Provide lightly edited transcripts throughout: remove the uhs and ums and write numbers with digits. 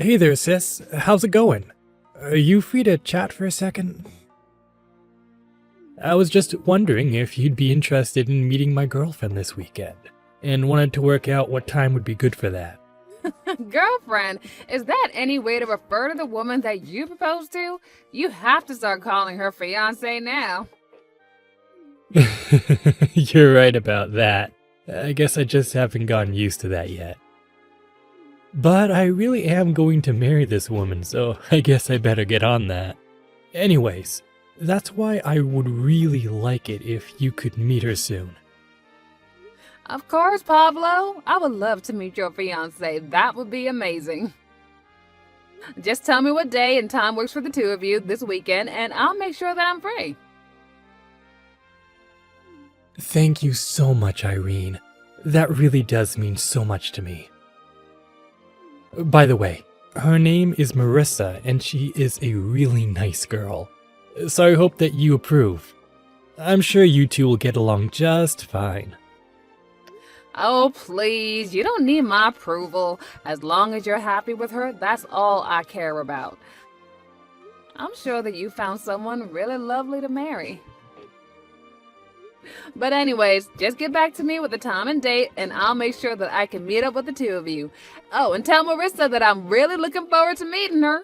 Hey there, sis. How's it going? Are you free to chat for a second? I was just wondering if you'd be interested in meeting my girlfriend this weekend, and wanted to work out what time would be good for that. Girlfriend, is that any way to refer to the woman that you proposed to? You have to start calling her fiance now. You're right about that. I guess I just haven't gotten used to that yet. But I really am going to marry this woman, so I guess I better get on that. Anyways, that's why I would really like it if you could meet her soon. Of course, Pablo. I would love to meet your fiance. That would be amazing. Just tell me what day and time works for the two of you this weekend, and I'll make sure that I'm free. Thank you so much, Irene. That really does mean so much to me. By the way, her name is Marissa, and she is a really nice girl. So I hope that you approve. I'm sure you two will get along just fine. Oh, please. You don't need my approval. As long as you're happy with her, that's all I care about. I'm sure that you found someone really lovely to marry. But anyways, just get back to me with the time and date, and I'll make sure that I can meet up with the two of you. Oh, and tell Marissa that I'm really looking forward to meeting her.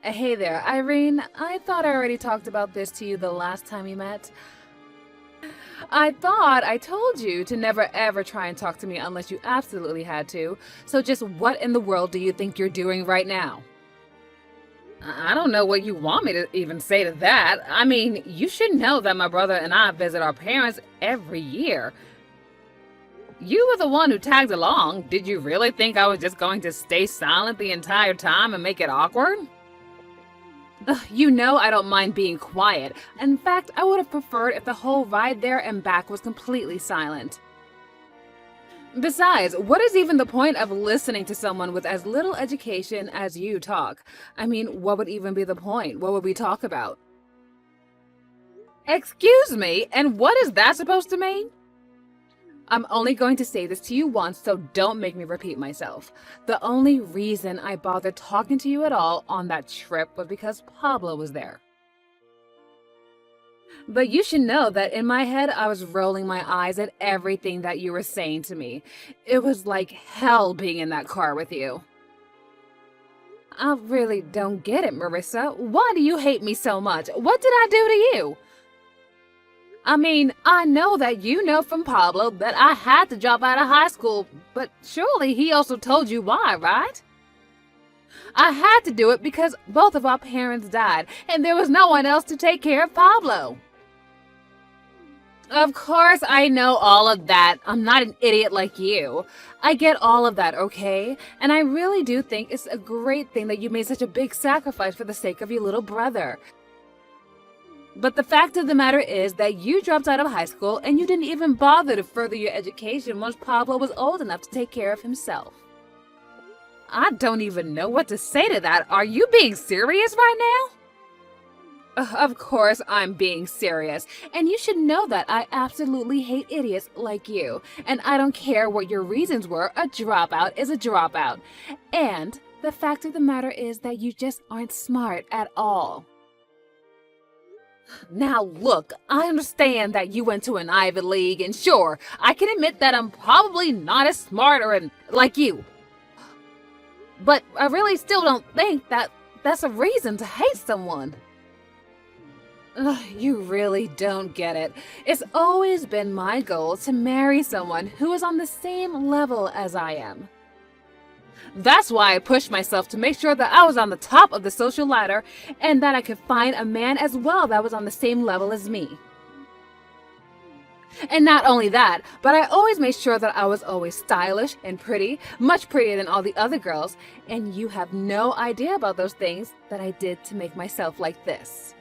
Hey there, Irene. I thought I already talked about this to you the last time we met. I thought I told you to never ever try and talk to me unless you absolutely had to. So just what in the world do you think you're doing right now? I don't know what you want me to even say to that. I mean, you should know that my brother and I visit our parents every year. You were the one who tagged along. Did you really think I was just going to stay silent the entire time and make it awkward? You know I don't mind being quiet. In fact, I would have preferred if the whole ride there and back was completely silent. Besides, what is even the point of listening to someone with as little education as you talk? I mean, what would even be the point? What would we talk about? Excuse me, and what is that supposed to mean? I'm only going to say this to you once, so don't make me repeat myself. The only reason I bothered talking to you at all on that trip was because Pablo was there. But you should know that in my head, I was rolling my eyes at everything that you were saying to me. It was like hell being in that car with you. I really don't get it, Marissa. Why do you hate me so much? What did I do to you? I mean, I know that you know from Pablo that I had to drop out of high school, but surely he also told you why, right? I had to do it because both of our parents died, and there was no one else to take care of Pablo. Of course, I know all of that. I'm not an idiot like you. I get all of that, okay? And I really do think it's a great thing that you made such a big sacrifice for the sake of your little brother. But the fact of the matter is that you dropped out of high school and you didn't even bother to further your education once Pablo was old enough to take care of himself. I don't even know what to say to that. Are you being serious right now? Of course I'm being serious, and you should know that I absolutely hate idiots like you, and I don't care what your reasons were, a dropout is a dropout. And the fact of the matter is that you just aren't smart at all. Now look, I understand that you went to an Ivy League, and sure, I can admit that I'm probably not as smart like you. But I really still don't think that that's a reason to hate someone. You really don't get it. It's always been my goal to marry someone who is on the same level as I am. That's why I pushed myself to make sure that I was on the top of the social ladder and that I could find a man as well that was on the same level as me. And not only that, but I always made sure that I was always stylish and pretty, much prettier than all the other girls, and you have no idea about those things that I did to make myself like this.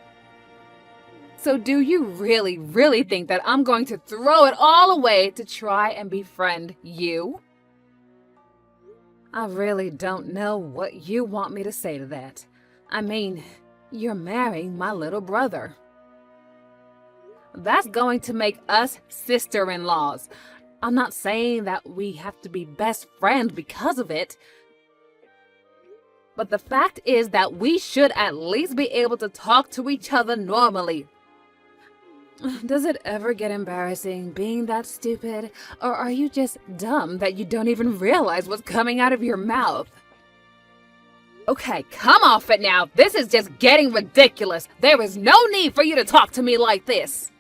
So do you really, really think that I'm going to throw it all away to try and befriend you? I really don't know what you want me to say to that. I mean, you're marrying my little brother. That's going to make us sister-in-laws. I'm not saying that we have to be best friends because of it. But the fact is that we should at least be able to talk to each other normally. Does it ever get embarrassing being that stupid? Or are you just dumb that you don't even realize what's coming out of your mouth? Okay, come off it now. This is just getting ridiculous. There is no need for you to talk to me like this.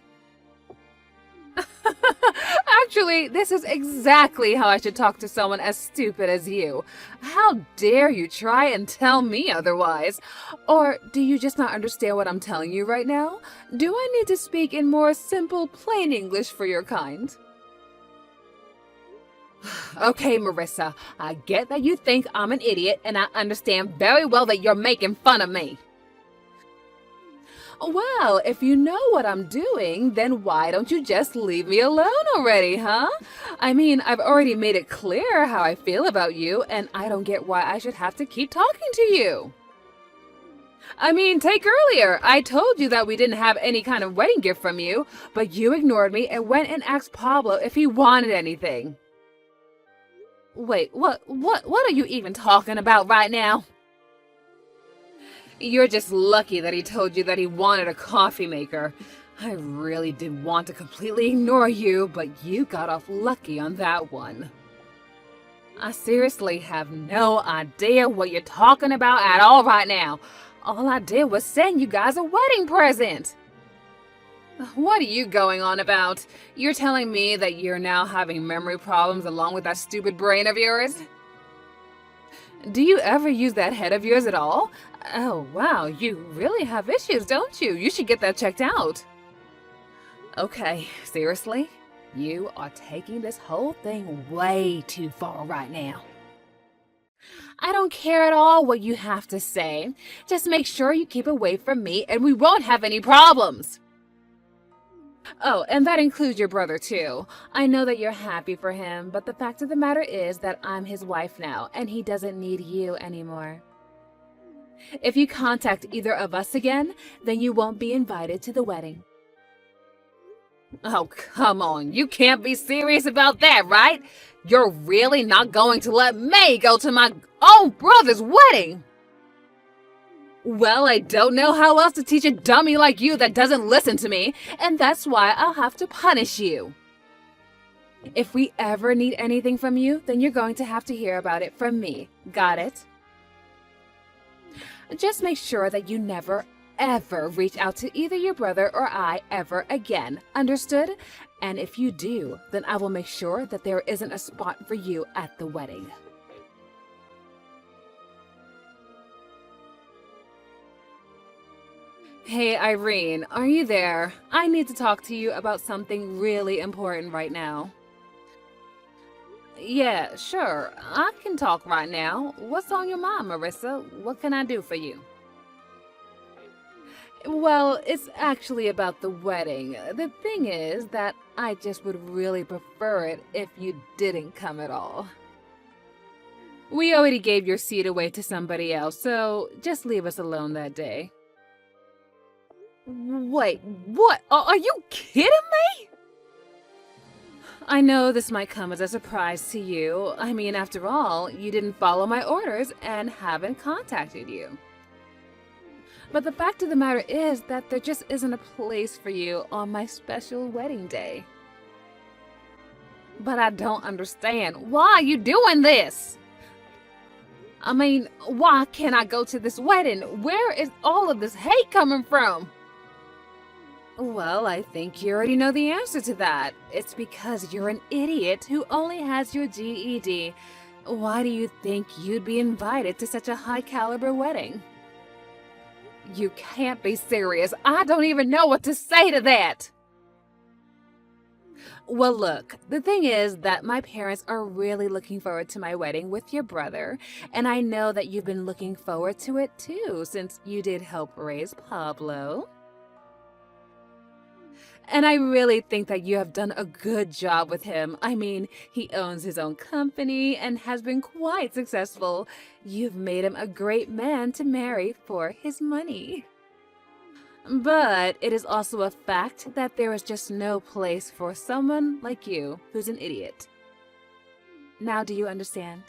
Actually, this is exactly how I should talk to someone as stupid as you. How dare you try and tell me otherwise? Or do you just not understand what I'm telling you right now? Do I need to speak in more simple, plain English for your kind? Okay, Marissa, I get that you think I'm an idiot, and I understand very well that you're making fun of me. Well, if you know what I'm doing, then why don't you just leave me alone already, huh? I mean, I've already made it clear how I feel about you, and I don't get why I should have to keep talking to you. I mean, take earlier. I told you that we didn't have any kind of wedding gift from you, but you ignored me and went and asked Pablo if he wanted anything. Wait, what are you even talking about right now? You're just lucky that he told you that he wanted a coffee maker. I really did want to completely ignore you, but you got off lucky on that one. I seriously have no idea what you're talking about at all right now. All I did was send you guys a wedding present. What are you going on about? You're telling me that you're now having memory problems along with that stupid brain of yours? Do you ever use that head of yours at all? Oh, wow, you really have issues, don't you? You should get that checked out. Okay, seriously? You are taking this whole thing way too far right now. I don't care at all what you have to say. Just make sure you keep away from me and we won't have any problems. Oh, and that includes your brother too. I know that you're happy for him, but the fact of the matter is that I'm his wife now, and he doesn't need you anymore. If you contact either of us again, then you won't be invited to the wedding. Oh, come on. You can't be serious about that, right? You're really not going to let me go to my own brother's wedding? Well, I don't know how else to teach a dummy like you that doesn't listen to me, and that's why I'll have to punish you. If we ever need anything from you, then you're going to have to hear about it from me. Got it? Just make sure that you never, ever reach out to either your brother or I ever again. Understood? And if you do, then I will make sure that there isn't a spot for you at the wedding. Hey, Irene, are you there? I need to talk to you about something really important right now. Yeah, sure. I can talk right now. What's on your mind, Marissa? What can I do for you? Well, it's actually about the wedding. The thing is that I just would really prefer it if you didn't come at all. We already gave your seat away to somebody else, so just leave us alone that day. Wait, what? Are you kidding me? I know this might come as a surprise to you. I mean, after all, you didn't follow my orders and haven't contacted you. But the fact of the matter is that there just isn't a place for you on my special wedding day. But I don't understand. Why are you doing this? I mean, why can't I go to this wedding? Where is all of this hate coming from? Well, I think you already know the answer to that. It's because you're an idiot who only has your GED. Why do you think you'd be invited to such a high-caliber wedding? You can't be serious. I don't even know what to say to that. Well, look, the thing is that my parents are really looking forward to my wedding with your brother, and I know that you've been looking forward to it too, since you did help raise Pablo. And I really think that you have done a good job with him. I mean, he owns his own company and has been quite successful. You've made him a great man to marry for his money. But it is also a fact that there is just no place for someone like you who's an idiot. Now do you understand?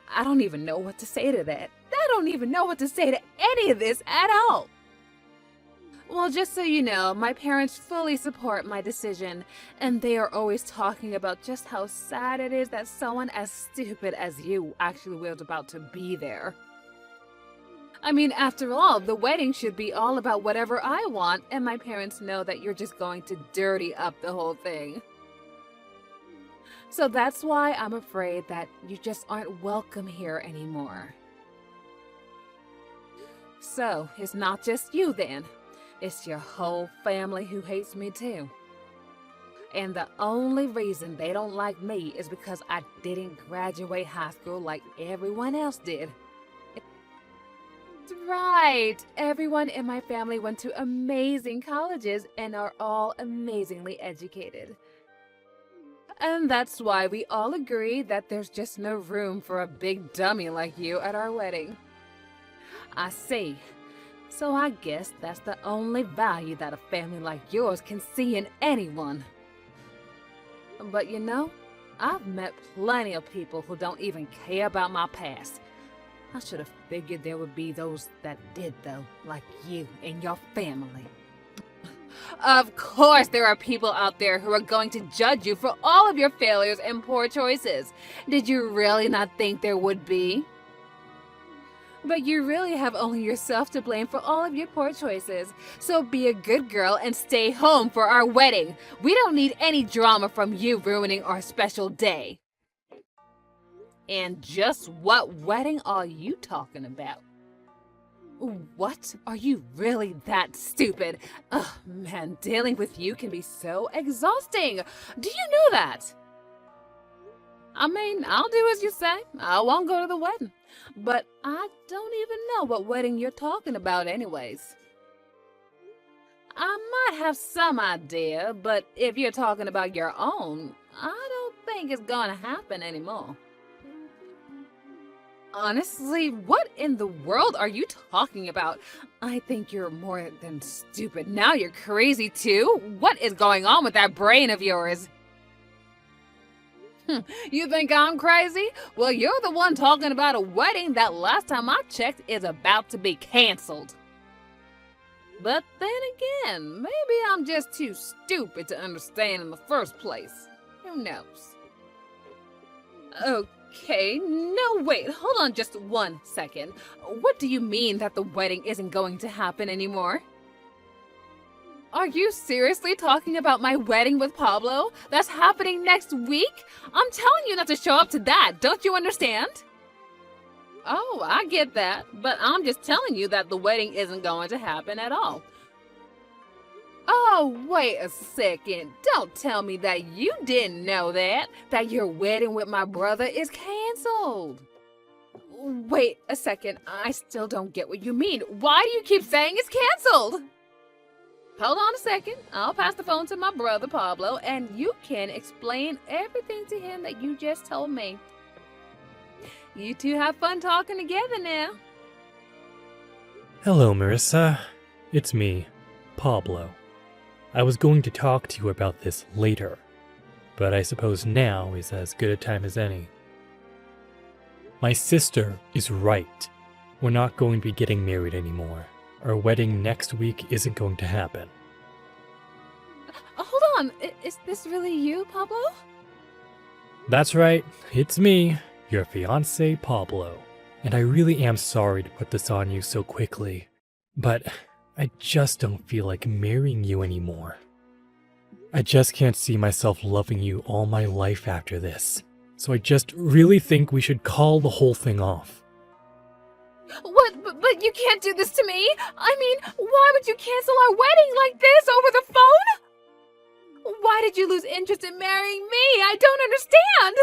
I don't even know what to say to that. I don't even know what to say to any of this at all. Well, just so you know, my parents fully support my decision, and they are always talking about just how sad it is that someone as stupid as you actually was about to be there. I mean, after all, the wedding should be all about whatever I want, and my parents know that you're just going to dirty up the whole thing. So that's why I'm afraid that you just aren't welcome here anymore. So, it's not just you then. It's your whole family who hates me too. And the only reason they don't like me is because I didn't graduate high school like everyone else did. That's right. Everyone in my family went to amazing colleges and are all amazingly educated. And that's why we all agree that there's just no room for a big dummy like you at our wedding. I see. So I guess that's the only value that a family like yours can see in anyone. But you know, I've met plenty of people who don't even care about my past. I should have figured there would be those that did though, like you and your family. Of course there are people out there who are going to judge you for all of your failures and poor choices. Did you really not think there would be? But you really have only yourself to blame for all of your poor choices. So be a good girl and stay home for our wedding. We don't need any drama from you ruining our special day. And just what wedding are you talking about? What? Are you really that stupid? Ugh, man, dealing with you can be so exhausting. Do you know that? I mean, I'll do as you say. I won't go to the wedding. But I don't even know what wedding you're talking about anyways. I might have some idea, but if you're talking about your own, I don't think it's gonna happen anymore. Honestly, what in the world are you talking about? I think you're more than stupid. Now you're crazy too? What is going on with that brain of yours? You think I'm crazy? Well, you're the one talking about a wedding that last time I checked is about to be canceled. But then again, maybe I'm just too stupid to understand in the first place. Who knows? Okay, no wait, hold on just 1 second. What do you mean that the wedding isn't going to happen anymore? Are you seriously talking about my wedding with Pablo? That's happening next week? I'm telling you not to show up to that, don't you understand? Oh, I get that, but I'm just telling you that the wedding isn't going to happen at all. Oh, wait a second. Don't tell me that you didn't know that your wedding with my brother is canceled. Wait a second, I still don't get what you mean. Why do you keep saying it's canceled? Hold on a second. I'll pass the phone to my brother, Pablo, and you can explain everything to him that you just told me. You two have fun talking together now. Hello, Marissa. It's me, Pablo. I was going to talk to you about this later, but I suppose now is as good a time as any. My sister is right. We're not going to be getting married anymore. Our wedding next week isn't going to happen. Hold on, is this really you, Pablo? That's right, it's me, your fiancé Pablo. And I really am sorry to put this on you so quickly, but I just don't feel like marrying you anymore. I just can't see myself loving you all my life after this, so I just really think we should call the whole thing off. What? But you can't do this to me! I mean, why would you cancel our wedding like this over the phone? Why did you lose interest in marrying me? I don't understand!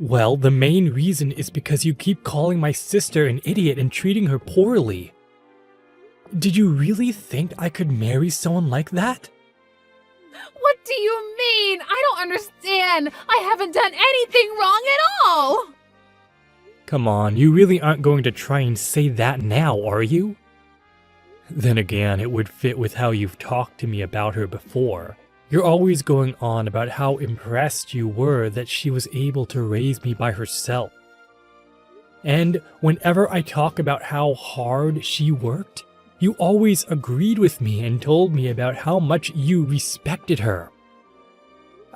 Well, the main reason is because you keep calling my sister an idiot and treating her poorly. Did you really think I could marry someone like that? What do you mean? I don't understand! I haven't done anything wrong at all! Come on, you really aren't going to try and say that now, are you? Then again, it would fit with how you've talked to me about her before. You're always going on about how impressed you were that she was able to raise me by herself. And whenever I talk about how hard she worked, you always agreed with me and told me about how much you respected her.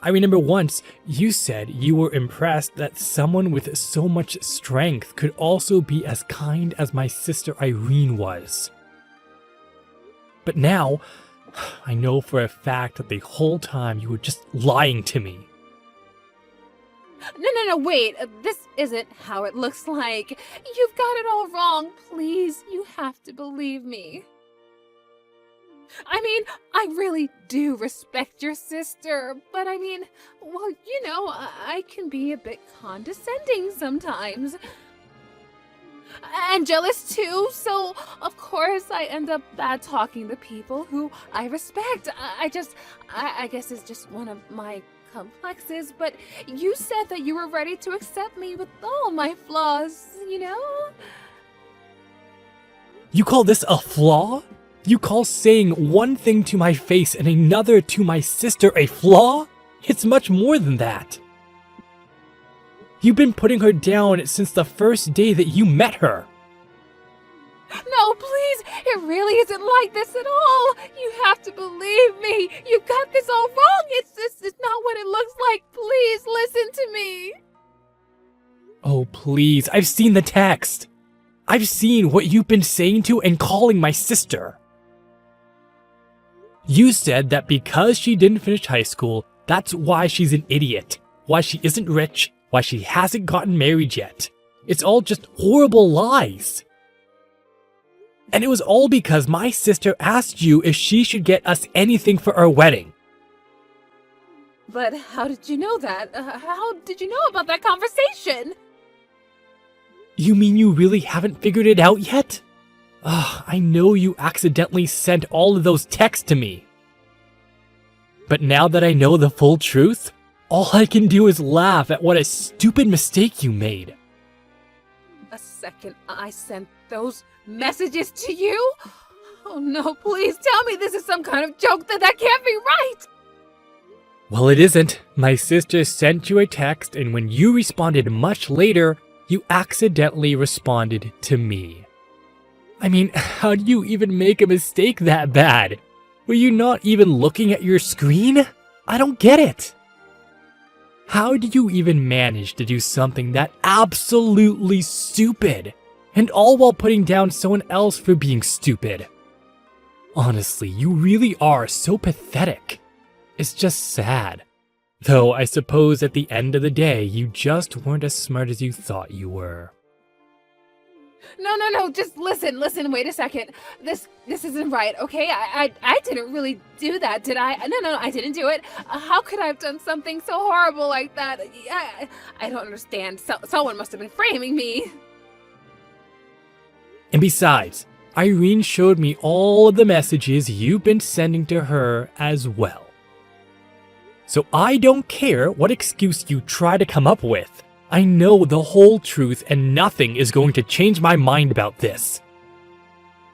I remember once you said you were impressed that someone with so much strength could also be as kind as my sister Irene was. But now, I know for a fact that the whole time you were just lying to me. No, wait. This isn't how it looks like. You've got it all wrong. Please, you have to believe me. I mean, I really do respect your sister, but I mean, well, you know, I can be a bit condescending sometimes. And jealous too, so of course I end up bad talking the people who I respect. I guess it's just one of my complexes, but you said that you were ready to accept me with all my flaws, you know? You call this a flaw? You call saying one thing to my face and another to my sister a flaw? It's much more than that. You've been putting her down since the first day that you met her. No, please, it really isn't like this at all. You have to believe me. You got this all wrong. It's not what it looks like. Please listen to me. Oh, please, I've seen the text. I've seen what you've been saying to and calling my sister. You said that because she didn't finish high school, that's why she's an idiot, why she isn't rich, why she hasn't gotten married yet. It's all just horrible lies. And it was all because my sister asked you if she should get us anything for our wedding. But how did you know that? How did you know about that conversation? You mean you really haven't figured it out yet? I know you accidentally sent all of those texts to me. But now that I know the full truth, all I can do is laugh at what a stupid mistake you made. A second I sent those messages to you? Oh no, please tell me this is some kind of joke. That can't be right! Well, it isn't. My sister sent you a text, and when you responded much later, you accidentally responded to me. I mean, how do you even make a mistake that bad? Were you not even looking at your screen? I don't get it. How did you even manage to do something that absolutely stupid? And all while putting down someone else for being stupid? Honestly, you really are so pathetic. It's just sad. Though I suppose at the end of the day, you just weren't as smart as you thought you were. No, just listen, wait a second. This isn't right, okay? I didn't really do that, did I? No, I didn't do it. How could I have done something so horrible like that? I don't understand. Someone must have been framing me. And besides, Irene showed me all of the messages you've been sending to her as well. So I don't care what excuse you try to come up with. I know the whole truth and nothing is going to change my mind about this.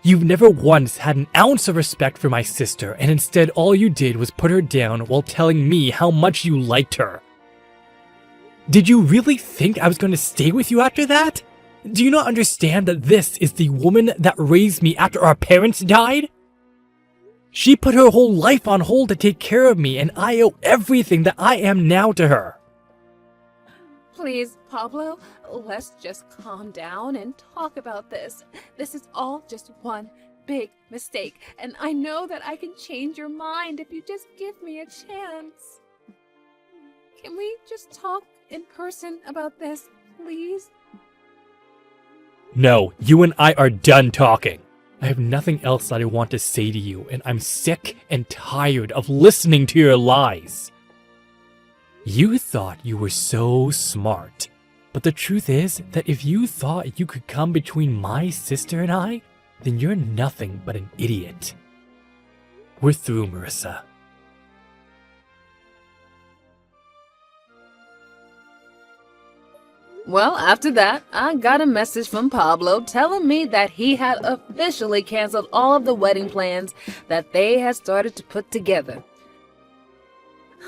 You've never once had an ounce of respect for my sister, and instead all you did was put her down while telling me how much you liked her. Did you really think I was going to stay with you after that? Do you not understand that this is the woman that raised me after our parents died? She put her whole life on hold to take care of me, and I owe everything that I am now to her. Please, Pablo, let's just calm down and talk about this. This is all just one big mistake, and I know that I can change your mind if you just give me a chance. Can we just talk in person about this, please? No, you and I are done talking. I have nothing else that I want to say to you, and I'm sick and tired of listening to your lies. You thought you were so smart, but the truth is that if you thought you could come between my sister and I, then you're nothing but an idiot. We're through, Marissa. Well, after that, I got a message from Pablo telling me that he had officially canceled all of the wedding plans that they had started to put together.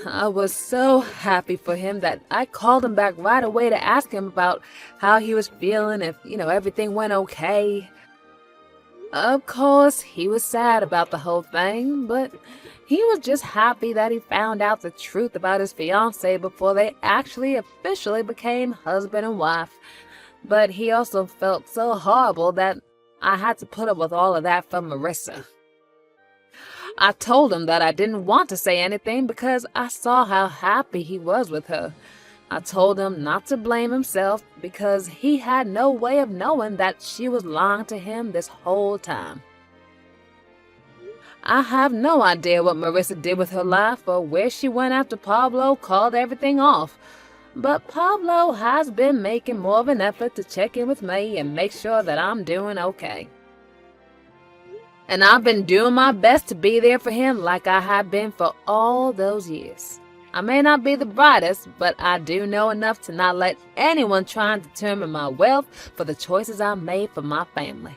I was so happy for him that I called him back right away to ask him about how he was feeling, if, everything went okay. Of course, he was sad about the whole thing, but he was just happy that he found out the truth about his fiancée before they actually officially became husband and wife. But he also felt so horrible that I had to put up with all of that for Marissa. I told him that I didn't want to say anything because I saw how happy he was with her. I told him not to blame himself because he had no way of knowing that she was lying to him this whole time. I have no idea what Marissa did with her life or where she went after Pablo called everything off. But Pablo has been making more of an effort to check in with me and make sure that I'm doing okay. And I've been doing my best to be there for him like I have been for all those years. I may not be the brightest, but I do know enough to not let anyone try and determine my wealth for the choices I made for my family.